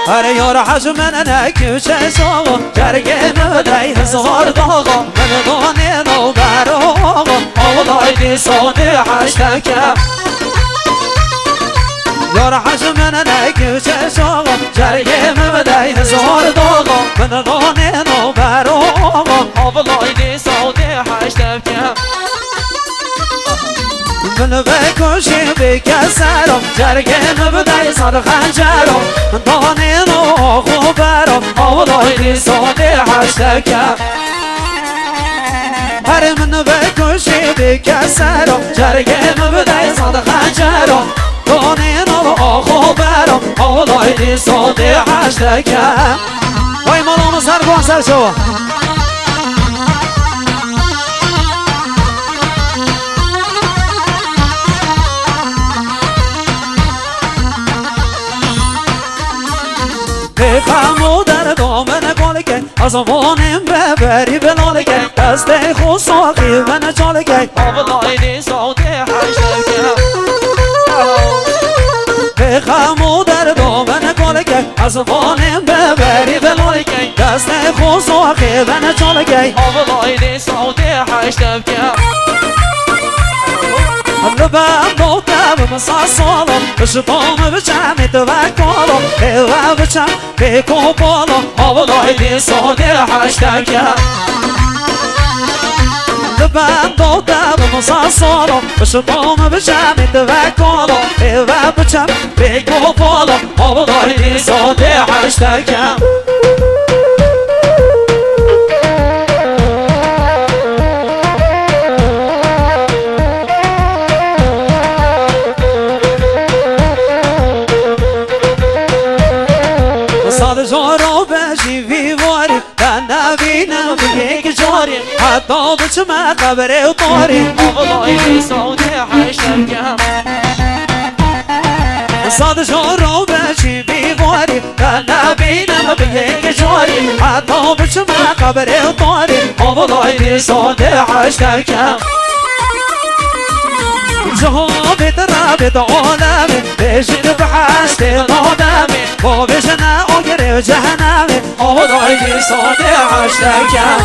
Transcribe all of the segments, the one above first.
هر یار حجم نکی چشم جرگه مدهی زوار داغا من دانه نو براغا اولای دی ساده حشتکم یار حجم نکی چشم جرگه مدهی زوار داغا من دانه نو براغا اولای دی ساده حشتکم من بکشی بکسرم جرگه مبدای سر خنجرم دانه نو خوبرم اولای دی ساده حشتکم هر من بکشی بکسرم جرگه مبدای سر خنجرم دانه نو خوبرم اولای دی ساده حشتکم وای مالام سر کن سر شو بفهمو در دامن گالگه از آمانم ببری بلالگه دست خود ساقی من چالگه آولای دی ساده حشتگه بفهمو در دامن گالگه از آمانم ببری بلالگه دست خود ساقی من چالگه آولای دی ساده حشتگه لبم دوتم مساسالم بشتام بچم توکلم هوا بچم بکوبالم اولای دی ساده حشتکم لبم دوتم مساسالم بشتام بچم توکلم هوا بچم بکوبالم اولای دی ساده حشتکم جارو بشی ویواری من نبینم یک جاری حتی بچم قبره و طاری اولای دی ساده حشتکم صاد جارو بشی ویواری من نبینم یک جاری حتی بچم قبره و طاری اولای دی ساده حشتکم جهابت رابط عالمي بيجن بحشت نادمي ما بيجن اغرب جهنمي اولای دی ساده حشتکم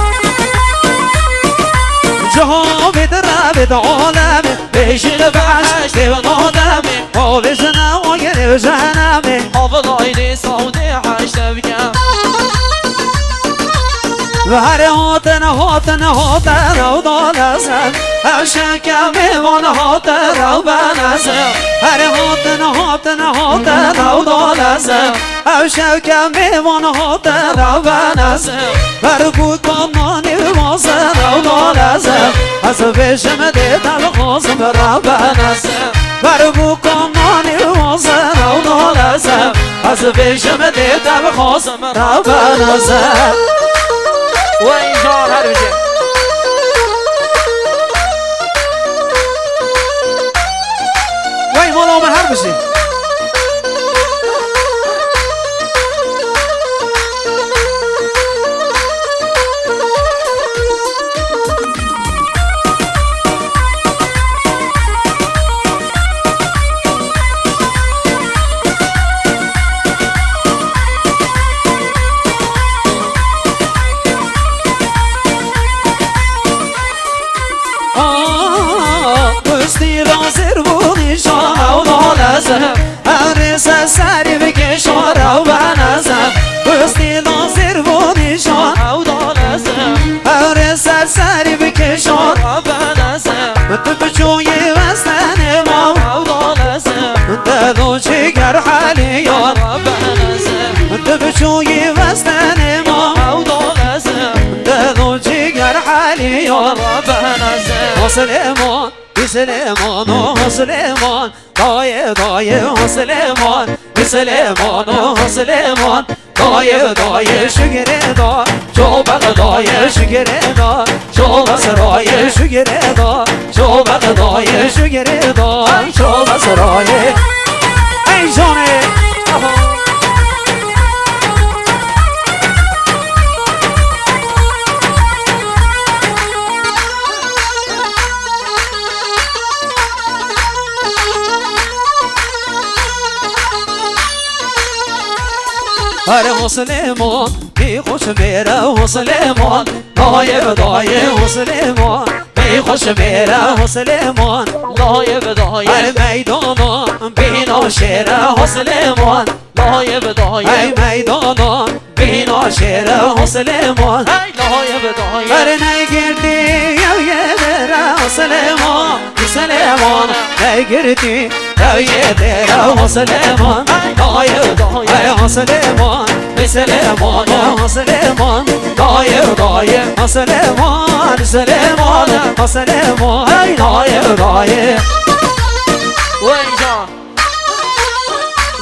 جهابت رابط عالمي بيجن بحشت نادمي ما بيجن اغرب جهنمي اولای دی ساده حشتکم و هر هاتن هاتن هاتن او دانستم عشقم میوان هاتن او بنستم هر هاتن هاتن هاتن او دانستم عشقم میوان هاتن او بنستم بر بودمانی واسن او دانستم از وشم دیدم خواستم را بنستم بر بودمانی واسن او دانستم از وشم دیدم خواستم را بنستم وای جان هر بشه وای مولا هر بشه هر سری بکشار او بنزم بستی ناظر و نشان او دانزم هر سری بکشار او بنزم تو بچوی وستن ما او دانزم دادو چگر حالی یار او بنزم تو بچوی وستن ما او دانزم دادو چگر حالی یار او بنزم مسلمان سلیمان و سلیمان دایه دایه و سلیمان سلیمان و سلیمان دایه دایه شگره دا چوبق دایه شگره دا چوبق سرایه شگره دا چوبق دایه شگره دا چوبق سرایه ای جانه آره مسلمان بی خوش میره مسلمان دایه دایه مسلمان بی خوش میره مسلمان دایه به دایه آره میدانا بینا شیره مسلمان دایه به دایه ای میدانا بینا شیره مسلمان ای دایه به دایه آره نگردی یه بره مسلمان مسلمان نگردی یه بره مسلمان دایه دایه مسلمان مسلمان مسلمان دایه دایه مسلمان مسلمان مسلمان ای دایه دایه و اینجا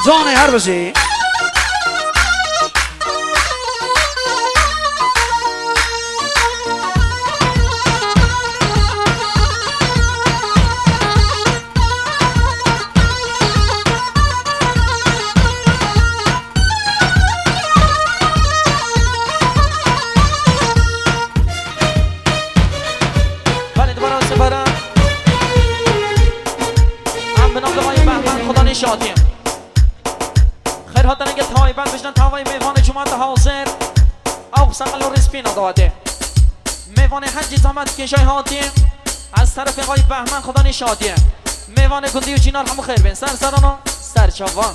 جان هر بشی شادیم خیر ها دنگ تایبت بشنن تاوای میوان جمعت حاضر او سقل و رسپین داده میوان حجی زامت کشای هاتیم از طرف آقای بهمن خدا نشادیم میوان گندی و چینار همو خیر بین سر سرانا سر چوان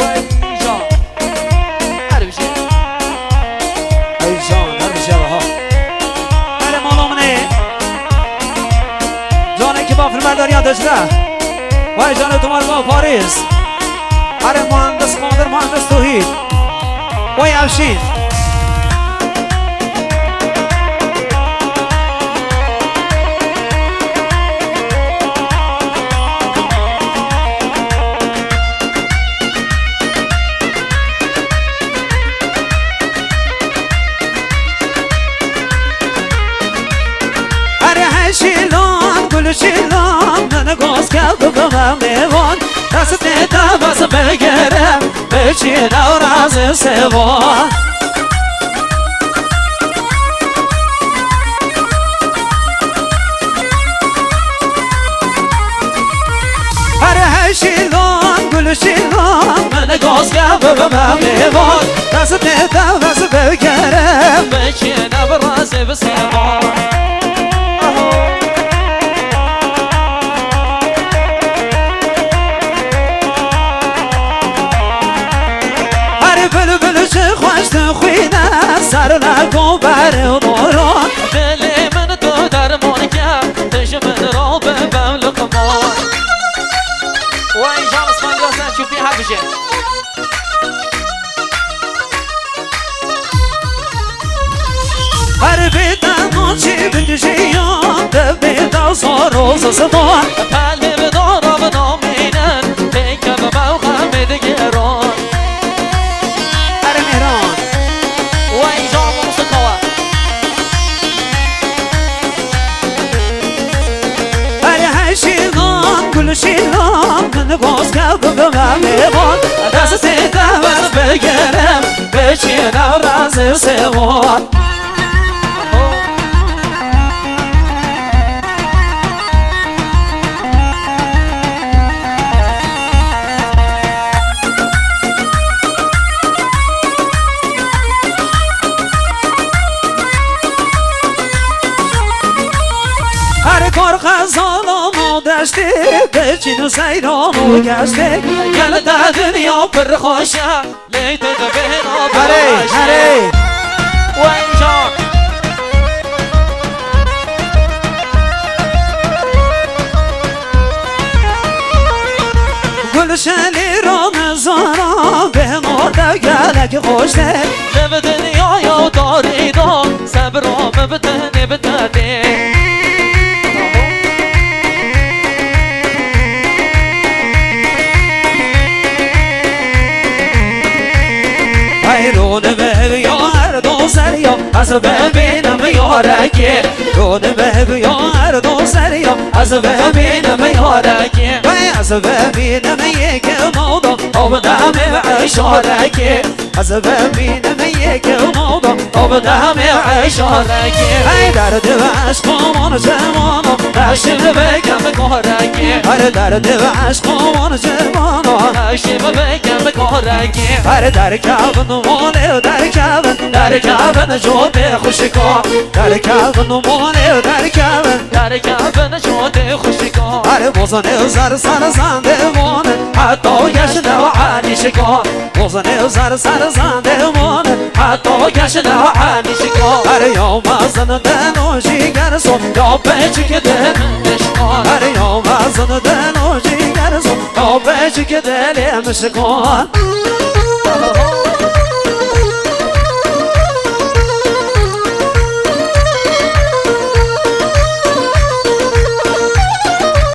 وی جان هر بشه ای جان هر بشه ها هر مالامنه جانه که با فیلمبرداری داشته وای جان تمار با پاریس هر مهندس قادر مهندس توحید وای افشین شیلان گل شیلان من گاز کرد بگم میوان دست نیدم بس بگرم بچین و راز سوان هر شیلان گل شیلان من گاز کرد بگم میوان دست نیدم بس بگرم بچین و راز سوان سر نکن بر دوران دل من تو درمان کرد تش من را به بول کمان و اینجا اسمان گفتن شوفی حبشه هر بیتن چی بکشیان دبیتا ساروز سمان پله به دارا به نامینن تکه به موقع مدگران هر میران و اینجا موسیقا هر شیلان گل شیلان من باز کرد بگم میوان دست سیدم از بگرم بچین و راز سوان کار خزانم و دشته بچین و سیران و گشته گل در دنیا پر خوشه لیت دبینا هره هره و اینجا گلشنی را نزارم به مرده گلک خوشته لب دنیا یا داریدان صبرام بتنی بتنی رون به یار دو سریا از ببینم یارکی رون به یار دو سریا از ببینم یارکی از ببینم یک موضوع آب دم عشارکی از ببینم یک موضوع آب دم عشارکی ای درد و عشقمان زمان هاشم بگم کارگی هر درد و عشق و جوان هاشم بگم کارگی هر در کابن مونه در کابن در کابن جوده خوشگاه در کابن مونه در کابن در کابن جوده خوشگاه هر بوزن زر سر زنده مونه حتی گشنه و عالی شگاه بوزن زر سر زنده مونه حتی گشنه و عالی شگاه هر یوم زن دن و جیگر سو یا پیچ که دل مشکان هر یوم زن دن و جیگر سو یا پیچ که دل مشکان